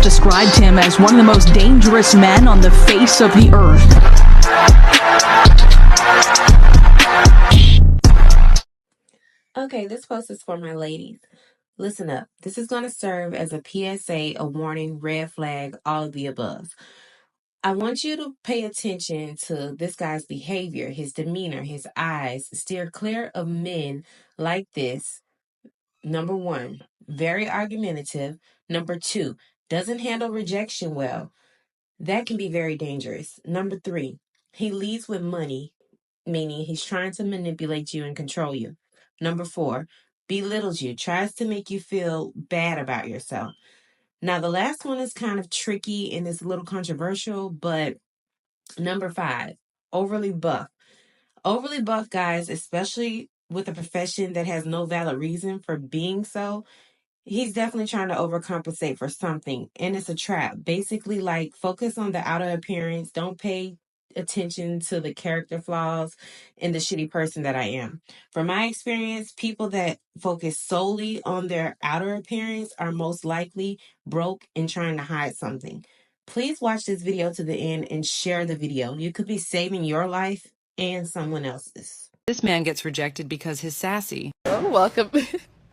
described him as one of the most dangerous men on the face of the earth. Okay, this post is for my ladies. Listen up. This is going to serve as a PSA, a warning, red flag, all of the above. I want you to pay attention to this guy's behavior, his demeanor, his eyes. Steer clear of men like this. Number one, very argumentative. Number two, doesn't handle rejection well. That can be very dangerous. Number three, he leads with money, meaning he's trying to manipulate you and control you. Number four, belittles you, tries to make you feel bad about yourself. Now, the last one is kind of tricky and it's a little controversial, but number five, overly buff. Overly buff guys, especially with a profession that has no valid reason for being so, he's definitely trying to overcompensate for something, and it's a trap. Basically, like, focus on the outer appearance. Don't pay attention to the character flaws and the shitty person that I am. From my experience, people that focus solely on their outer appearance are most likely broke and trying to hide something. Please watch this video to the end and share the video. You could be saving your life and someone else's. This man gets rejected because he's sassy. Oh, welcome.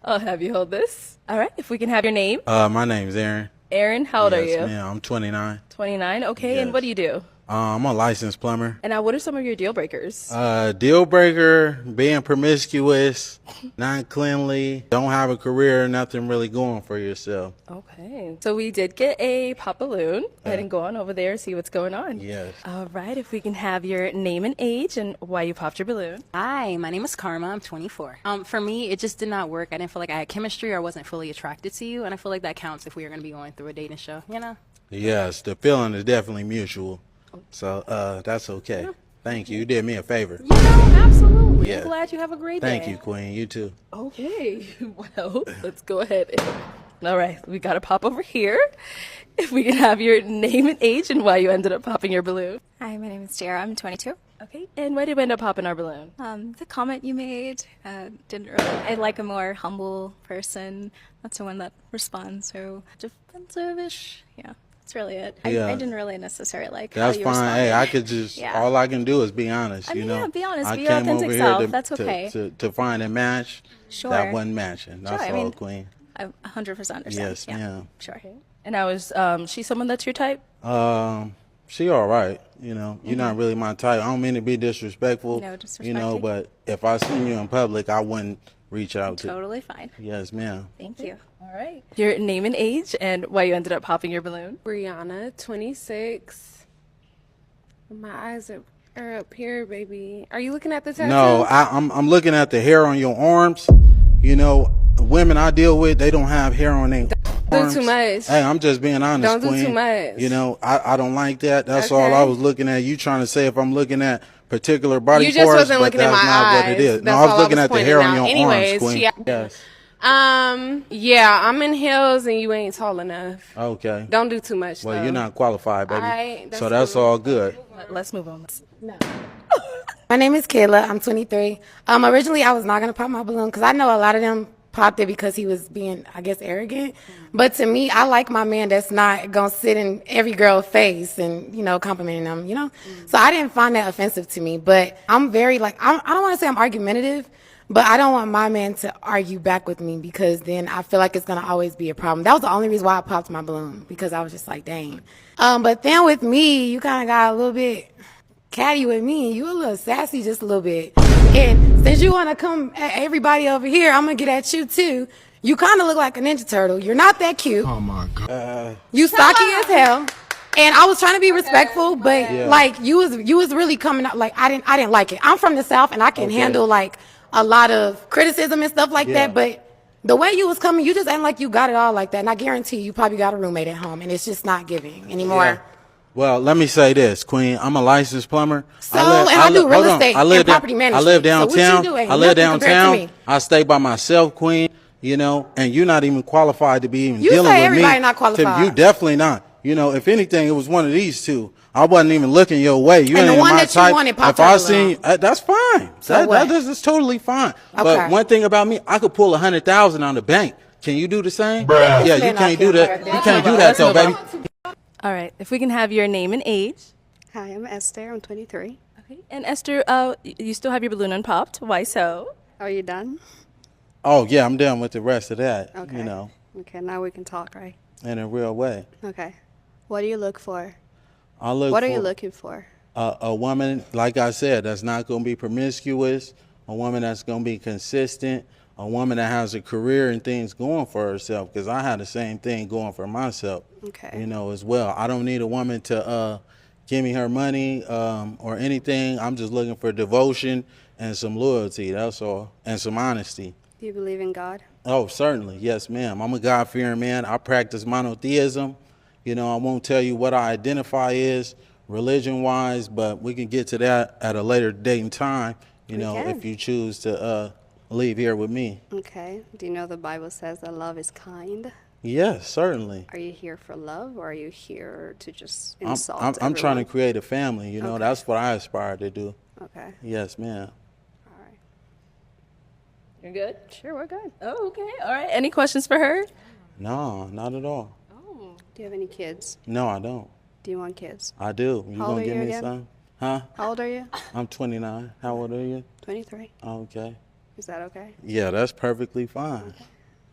I'll have you hold this. All right, if we can have your name. My name's Aaron. Aaron, how old are you? Yes, ma'am. I'm 29. 29, okay. Yes. And what do you do? I'm a licensed plumber. And now what are some of your deal breakers? Deal breaker, being promiscuous, not cleanly, don't have a career, nothing really going for yourself. Okay. So we did get a pop balloon. Go ahead and go on over there and see what's going on. Yes. All right, if we can have your name and age and why you popped your balloon. Hi, my name is Karma. I'm 24. For me, it just did not work. I didn't feel like I had chemistry or I wasn't fully attracted to you. And I feel like that counts if we are going to be going through a dating show, you know? Yes, the feeling is definitely mutual. So that's okay. Thank you. You did me a favor. You know, absolutely. Yeah. I'm glad you have a great day. Thank you, Queen. You too. Okay, well, let's go ahead. All right, we got to pop over here. If we can have your name and age and why you ended up popping your balloon. Hi, my name is Jara. I'm 22. Okay, and why did we end up popping our balloon? The comment you made didn't really. I like a more humble person, not someone that responds so defensive-ish. Yeah. That's really it. Yeah. I didn't really necessarily like That's how you fine. responded. Hey, I could just, Yeah. all I can do is be honest, I mean, you know. yeah, be honest. I Be your came authentic over self. here That's okay. to find a match Sure. that wasn't matching. That's Sure, I all, mean, Queen. I 100% understand. Yes, yeah. ma'am. Sure. And I was, she someone that's your type? She all right, you know. You're not really my type. I don't mean to be disrespectful. No You know, disrespecting. but if I seen you in public, I wouldn't reach out to. Totally fine. Yes, ma'am. Thank you. All right. Your name and age and why you ended up popping your balloon? Brianna, 26. My eyes are up here, baby. Are you looking at the tattoo? No, I'm looking at the hair on your arms. You know, women I deal with, they don't have hair on their arms. Do too much. Hey, I'm just being honest, Don't do Queen. too much. You know, I don't like that. That's all I was looking at. You trying to say if I'm looking at particular body parts, You just wasn't but looking at that's my not eyes. what it is. That's No, I was all looking at the pointing hair on out. your Anyways, arms, Queen. yeah. Yes. Yeah, I'm in heels and you ain't tall enough. Okay. Don't do too much, Well, though. you're not qualified, baby. Alright, So that's all good. Let's move on. My name is Kayla. I'm 23. Originally, I was not going to pop my balloon because I know a lot of them popped it because he was being, I guess, arrogant. But to me, I like my man that's not going to sit in every girl's face and, you know, complimenting them, you know? So I didn't find that offensive to me. But I'm very, like, I don't want to say I'm argumentative, but I don't want my man to argue back with me because then I feel like it's going to always be a problem. That was the only reason why I popped my balloon because I was just like, dang. But then with me, you kind of got a little bit catty with me. You a little sassy just a little bit. And since you want to come at everybody over here, I'm going to get at you too. You kind of look like a Ninja Turtle. You're not that cute. Oh my God. You stocky as hell. And I was trying to be respectful, but like you was really coming out like I didn't like it. I'm from the South and I can handle like a lot of criticism and stuff like that, but the way you was coming, you just ain't like you got it all like that. And I guarantee you probably got a roommate at home and it's just not giving anymore. Yeah. Well, let me say this, Queen. I'm a licensed plumber. So, I do real estate and property management. I live downtown. So what you do ain't I live nothing compared to downtown. me. I stay by myself, Queen. You know, and you're not even qualified to be even You dealing say with everybody me. not qualified. You definitely not. You know, if anything, it was one of these two. I wasn't even looking your way. You And ain't the one my that you type. wanted popped If I up seen, that's fine. So what? That's totally fine. Okay. But one thing about me, I could pull 100,000 on the bank Can you do the same? This Yeah, you man can't out do here that. working. You can't do that though, baby. All right, if we can have your name and age. Hi, I'm Esther. I'm 23. Okay. And Esther, you still have your balloon unpopped. Why so? Are you done? Oh yeah, I'm done with the rest of that. Okay. You know, Okay, now we can talk, right? in a real way. Okay. What do you look for? I look What are for you looking for? a woman, like I said, that's not going to be promiscuous, a woman that's going to be consistent, a woman that has a career and things going for herself, because I had the same thing going for myself, Okay. you know, as well. I don't need a woman to give me her money or anything. I'm just looking for devotion and some loyalty, that's all, and some honesty. Do you believe in God? Oh, certainly. Yes, ma'am. I'm a God-fearing man. I practice monotheism. You know, I won't tell you what I identify as religion-wise, but we can get to that at a later date and time, you know, can. if you choose to leave here with me. Okay. Do you know the Bible says that love is kind? Yes, certainly. Are you here for love or are you here to just I'm, insult I'm, I'm trying to everyone? create a family, you know. Okay. That's what I aspire to do. Okay. Yes, ma'am. All right. You're good? Sure, we're good. Oh, okay. All right. Any questions for her? No, not at all. Do you have any kids? No, I don't. Do you want kids? I do. You How old gonna are give you me again? some? Huh? How old are you? I'm 29. How old are you? 23. Okay. Is that okay? Yeah, that's perfectly fine.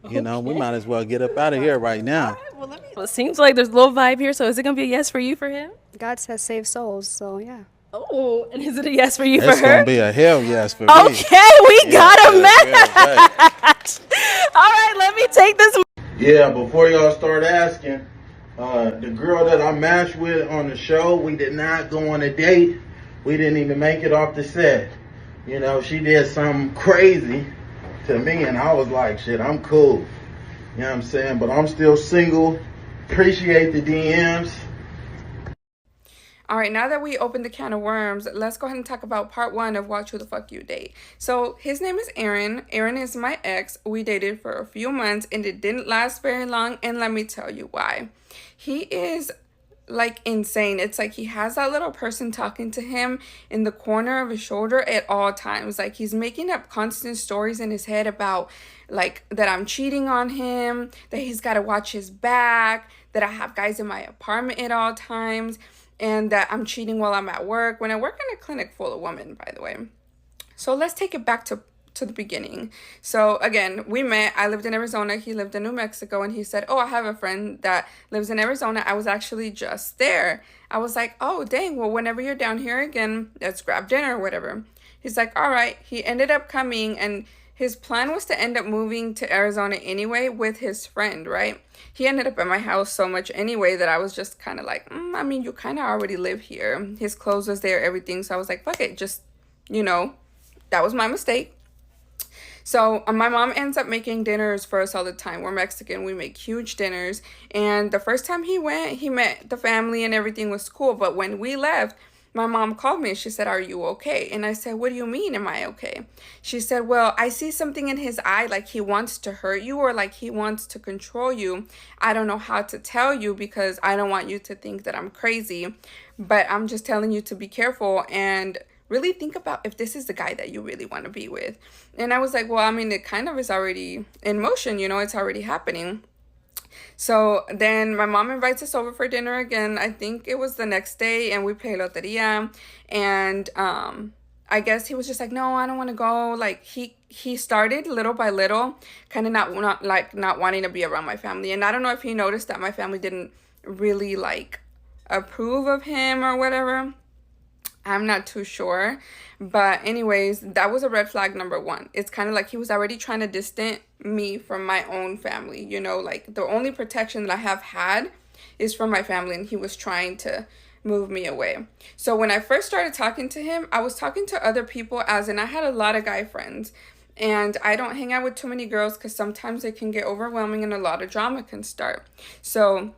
You know, we might as well get up out of here right now. Well, it seems like there's a little vibe here. So is it going to be a yes for you for him? God says save souls, so yeah. Oh, and is it a yes for you It's for her? gonna be a hell yes for me. Okay, we got a Yeah, match. All right, let me take this. yeah, before y'all start asking, the girl that I matched with on the show, we did not go on a date. We didn't even make it off the set. You know, she did something crazy to me, and I was like, shit, I'm cool. You know what I'm saying? But I'm still single. Appreciate the DMs. All right, now that we opened the can of worms, let's go ahead and talk about part one of Watch Who the Fuck You Date. So his name is Aaron. Aaron is my ex. We dated for a few months and it didn't last very long. And let me tell you why. He is like insane. It's like he has that little person talking to him in the corner of his shoulder at all times. Like he's making up constant stories in his head about like that I'm cheating on him, that he's got to watch his back, that I have guys in my apartment at all times, and that I'm cheating while I'm at work, when I work in a clinic full of women, by the way. So let's take it back to the beginning. So again, we met. I lived in Arizona. He lived in New Mexico. And he said, oh, I have a friend that lives in Arizona. I was actually just there. I was like, oh, dang. Well, whenever you're down here again, let's grab dinner or whatever. He's like, all right. He ended up coming, and his plan was to end up moving to Arizona anyway with his friend, right? He ended up at my house so much anyway that I was just kind of like, I mean, you kind of already live here. His clothes was there, everything. So I was like, fuck it. Just, you know, that was my mistake. So my mom ends up making dinners for us all the time. We're Mexican. We make huge dinners. And the first time he went, he met the family and everything was cool. But when we left, my mom called me and she said, are you okay? And I said, what do you mean, am I okay? She said, well, I see something in his eye, like he wants to hurt you or like he wants to control you. I don't know how to tell you because I don't want you to think that I'm crazy, but I'm just telling you to be careful and really think about if this is the guy that you really want to be with. And I was like, well, I mean, it kind of is already in motion, you know, it's already happening. So then my mom invites us over for dinner again. I think it was the next day, and we play loteria. And I guess he was just like, no, I don't want to go. Like he started little by little, kind of not wanting to be around my family. And I don't know if he noticed that my family didn't really like approve of him or whatever. I'm not too sure. But anyways, that was a red flag number one. It's kind of like he was already trying to distance me from my own family. You know, like the only protection that I have had is from my family, and he was trying to move me away. So when I first started talking to him, I was talking to other people, as in I had a lot of guy friends. And I don't hang out with too many girls because sometimes it can get overwhelming and a lot of drama can start. So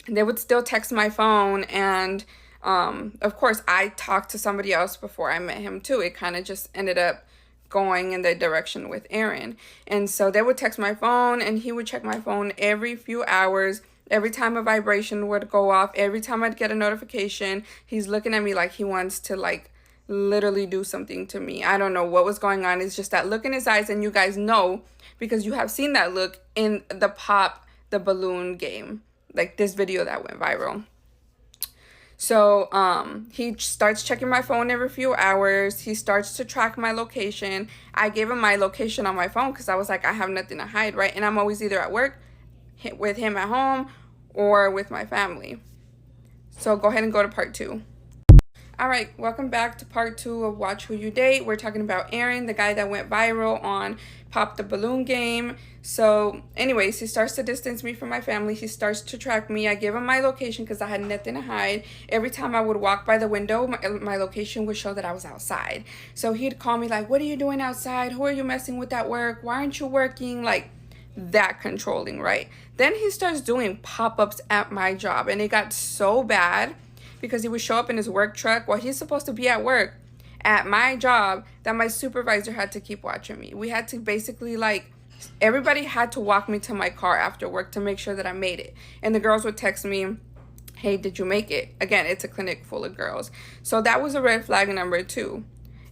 they would still text my phone, and of course I talked to somebody else before I met him too. It kind of just ended up going in the direction with Aaron. And so they would text my phone, and he would check my phone every few hours. Every time a vibration would go off, every time I'd get a notification, he's looking at me like he wants to like literally do something to me. I don't know what was going on. It's just that look in his eyes, and you guys know because you have seen that look in the Pop the Balloon game, like this video that went viral. So he starts checking my phone every few hours. He starts to track my location. I gave him my location on my phone because I was like, I have nothing to hide, right? And I'm always either at work with him at home or with my family. So go ahead and go to part 2. All right, welcome back to part 2 of Watch Who You Date. We're talking about Aaron, the guy that went viral on Pop the Balloon game. So anyways, he starts to distance me from my family. He starts to track me. I give him my location because I had nothing to hide. Every time I would walk by the window, my location would show that I was outside. So he'd call me like, what are you doing outside? Who are you messing with at work? Why aren't you working? Like, that controlling, right? Then he starts doing pop-ups at my job, and it got so bad because he would show up in his work truck while he's supposed to be at work at my job that my supervisor had to keep watching me. We had to basically, like, everybody had to walk me to my car after work to make sure that I made it. And the girls would text me, hey, did you make it? Again, it's a clinic full of girls. So that was a red flag number 2.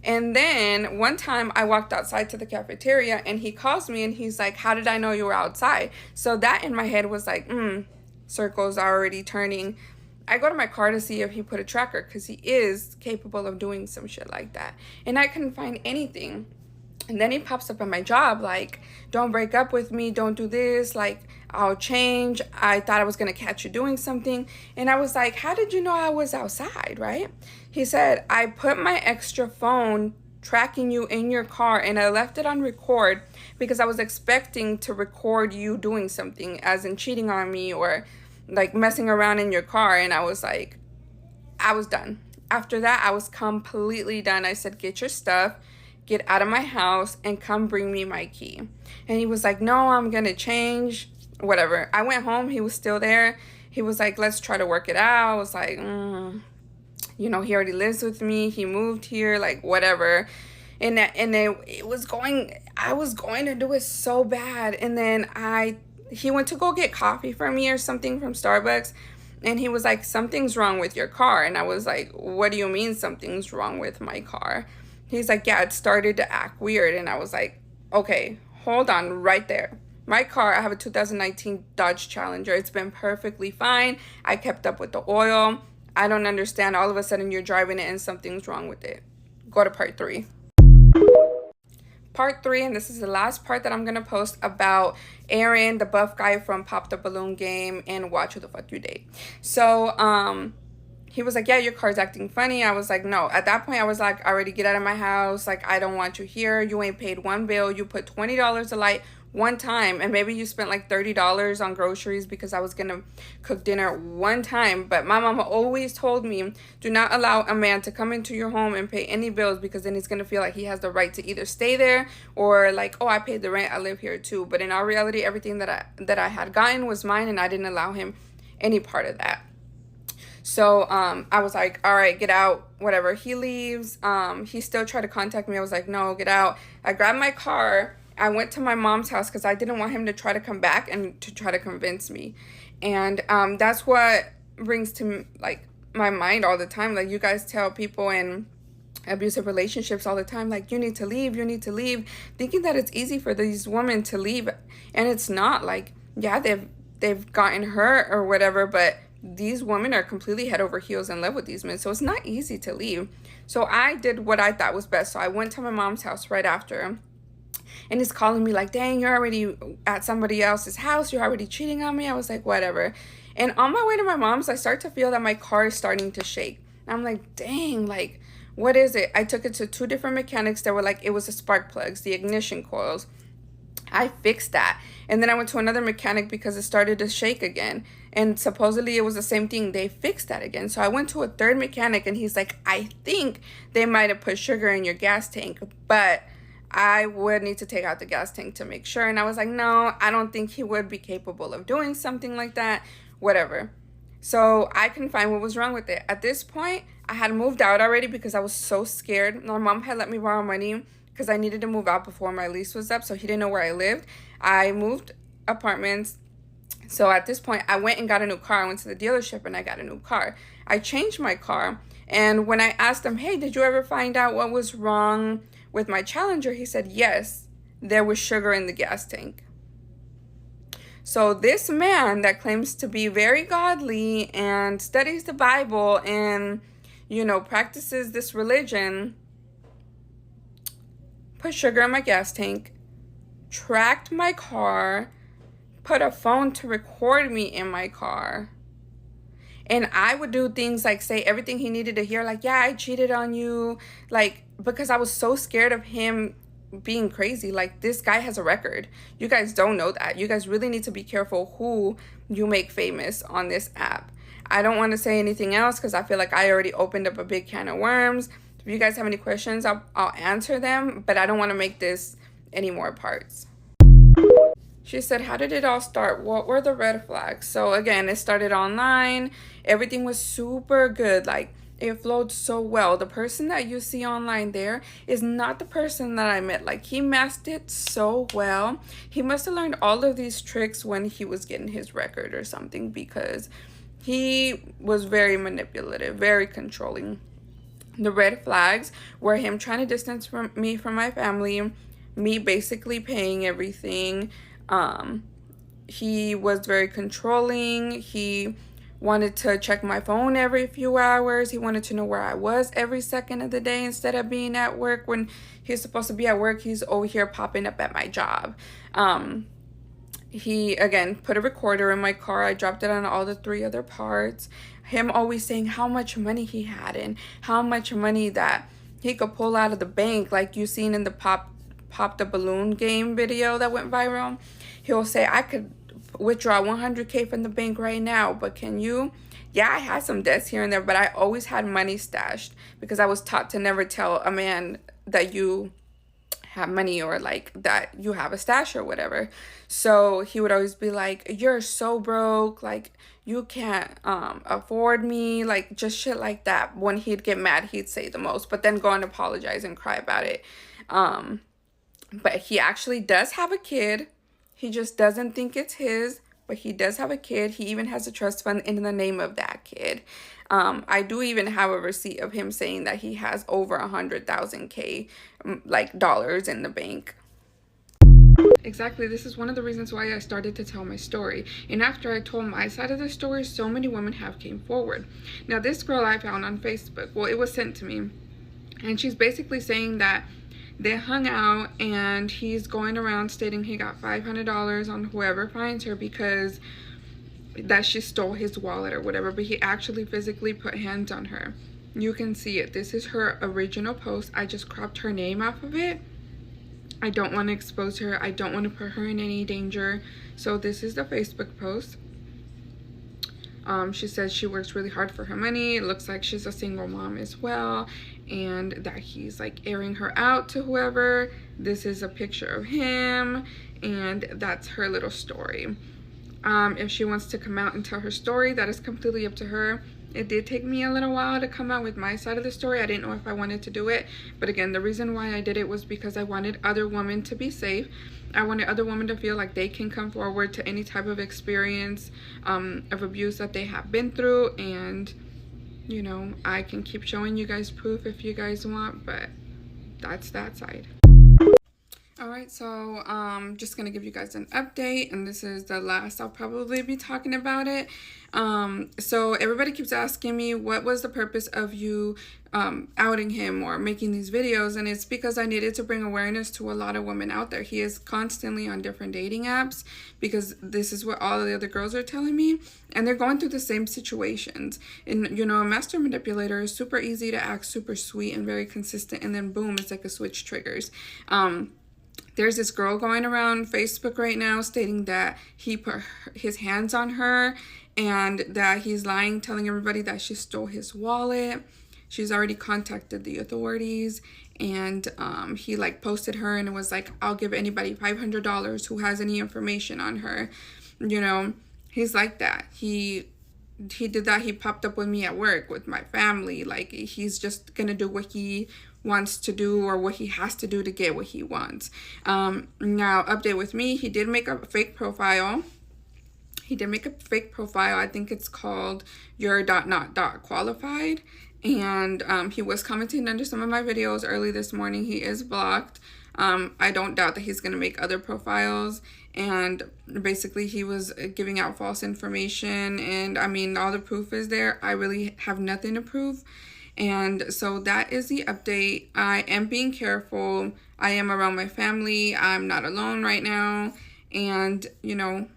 And then one time I walked outside to the cafeteria and he calls me and he's like, how did I know you were outside? So that in my head was like, circles are already turning. I go to my car to see if he put a tracker because he is capable of doing some shit like that. And I couldn't find anything. And then he pops up at my job like, don't break up with me, don't do this, like, I'll change. I thought I was going to catch you doing something. And I was like, how did you know I was outside, right? He said, I put my extra phone tracking you in your car and I left it on record because I was expecting to record you doing something, as in cheating on me or like messing around in your car. And I was like, I was done. After that, I was completely done. I said, get your stuff, get out of my house, and come bring me my key. And he was like, no, I'm gonna change, whatever. I went home, he was still there. He was like, let's try to work it out. I was like, you know, he already lives with me, he moved here, like, whatever. And it was going, I was going to do it so bad. And then he went to go get coffee for me or something from Starbucks, and he was like, something's wrong with your car. And I was like, what do you mean something's wrong with my car? He's like, yeah, it started to act weird. And I was like, okay, hold on right there. My car, I have a 2019 Dodge Challenger. It's been perfectly fine. I kept up with the oil. I don't understand. All of a sudden you're driving it and something's wrong with it. Go to part 3. Part 3, and this is the last part that I'm going to post about Aaron, the buff guy from Pop the Balloon game and Watch Who the Fuck You Date. So, he was like, yeah, your car's acting funny. I was like, no. At that point, I was like, already get out of my house. Like, I don't want you here. You ain't paid one bill. You put $20 a light one time, and maybe you spent like $30 on groceries because I was gonna cook dinner one time. But my mama always told me, do not allow a man to come into your home and pay any bills, because then he's gonna feel like he has the right to either stay there or like, oh, I paid the rent, I live here too. But in all reality, everything that I had gotten was mine, and I didn't allow him any part of that. So I was like, all right, get out, whatever. He leaves. He still tried to contact me. I was like, no, get out. I grabbed my car. I went to my mom's house because I didn't want him to try to come back and to try to convince me. And that's what brings to like my mind all the time. Like, you guys tell people in abusive relationships all the time, like, you need to leave, thinking that it's easy for these women to leave. And it's not. Like, yeah, they've gotten hurt or whatever, but these women are completely head over heels in love with these men. So it's not easy to leave. So I did what I thought was best. So I went to my mom's house right after. And he's calling me like, dang, you're already at somebody else's house. You're already cheating on me. I was like, whatever. And on my way to my mom's, I start to feel that my car is starting to shake. And I'm like, dang, like, what is it? I took it to 2 different mechanics that were like, it was the spark plugs, the ignition coils. I fixed that. And then I went to another mechanic because it started to shake again. And supposedly it was the same thing. They fixed that again. So I went to a 3rd mechanic, and he's like, I think they might have put sugar in your gas tank, but I would need to take out the gas tank to make sure. And I was like, no, I don't think he would be capable of doing something like that, whatever. So I couldn't find what was wrong with it. At this point, I had moved out already because I was so scared. My mom had let me borrow money because I needed to move out before my lease was up, so he didn't know where I lived. I moved apartments, So at this point, I went and got a new car. I went to the dealership and I got a new car. I changed my car. And when I asked him, hey, did you ever find out what was wrong with my Challenger? He said, yes, there was sugar in the gas tank. So this man that claims to be very godly and studies the Bible and, you know, practices this religion, put sugar in my gas tank, tracked my car, put a phone to record me in my car. And I would do things like say everything he needed to hear, like, yeah, I cheated on you. Like, because I was so scared of him being crazy. Like, this guy has a record. You guys don't know that. You guys really need to be careful who you make famous on this app. I don't want to say anything else because I feel like I already opened up a big can of worms. If you guys have any questions, I'll answer them. But I don't want to make this any more parts. She said, how did it all start? What were the red flags? So again, it started online. Everything was super good. Like, it flowed so well. The person that you see online there is not the person that I met. Like, he masked it so well. He must have learned all of these tricks when he was getting his record or something, because he was very manipulative, very controlling. The red flags were him trying to distance me from my family, me basically paying everything. He was very controlling. He wanted to check my phone every few hours. He wanted to know where I was every second of the day instead of being at work. When he's supposed to be at work, he's over here popping up at my job. He, again, put a recorder in my car. I dropped it on all the 3 other parts. Him always saying how much money he had and how much money that he could pull out of the bank, like you seen in the Pop the Balloon game video that went viral. He'll say, I could withdraw 100K from the bank right now, but can you? Yeah, I had some debts here and there, but I always had money stashed because I was taught to never tell a man that you have money or like that you have a stash or whatever. So he would always be like, you're so broke, like you can't afford me, like just shit like that. When he'd get mad, he'd say the most, but then go and apologize and cry about it. But he actually does have a kid. He just doesn't think it's his, but he does have a kid. He even has a trust fund in the name of that kid. I do even have a receipt of him saying that he has over 100,000K like dollars in the bank. Exactly, this is one of the reasons why I started to tell my story. And after I told my side of the story, so many women have came forward. Now, this girl I found on Facebook, well, it was sent to me, and she's basically saying that they hung out and he's going around stating he got $500 on whoever finds her because that she stole his wallet or whatever, but he actually physically put hands on her. You can see it. This is her original post. I just cropped her name off of it. I don't want to expose her. I don't want to put her in any danger. So this is the Facebook post. She says she works really hard for her money. It looks like she's a single mom as well, and that he's like airing her out to whoever. This is a picture of him, and that's her little story. If she wants to come out and tell her story, that is completely up to her. It did take me a little while to come out with my side of the story. I didn't know if I wanted to do it, but again, the reason why I did it was because I wanted other women to be safe. I wanted other women to feel like they can come forward to any type of experience of abuse that they have been through, and you know, I can keep showing you guys proof if you guys want, but that's that side. Alright, so just gonna give you guys an update, and this is the last I'll probably be talking about it. So everybody keeps asking me what was the purpose of you outing him or making these videos, and it's because I needed to bring awareness to a lot of women out there. He is constantly on different dating apps because this is what all the other girls are telling me, and they're going through the same situations. And you know, a master manipulator is super easy to act super sweet and very consistent, and then boom, it's like a switch triggers. There's this girl going around Facebook right now stating that he put his hands on her and that he's lying, telling everybody that she stole his wallet. She's already contacted the authorities, and he like posted her and it was like, I'll give anybody $500 who has any information on her. You know, he's like that. He did that. He popped up with me at work with my family. Like, he's just gonna do what he wants to do or what he has to do to get what he wants. Now, update with me, he did make a fake profile. He did make a fake profile. I think it's called your dot not dot qualified. And he was commenting under some of my videos early this morning. He is blocked. I don't doubt that he's going to make other profiles. And basically he was giving out false information. And I mean, all the proof is there. I really have nothing to prove. And so that is the update. I am being careful. I am around my family. I'm not alone right now. And, you know,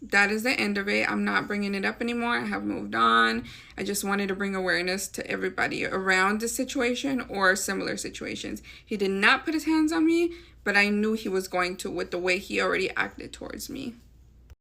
that is the end of it. I'm not bringing it up anymore. I have moved on. I just wanted to bring awareness to everybody around the situation or similar situations. He did not put his hands on me, but I knew he was going to with the way he already acted towards me.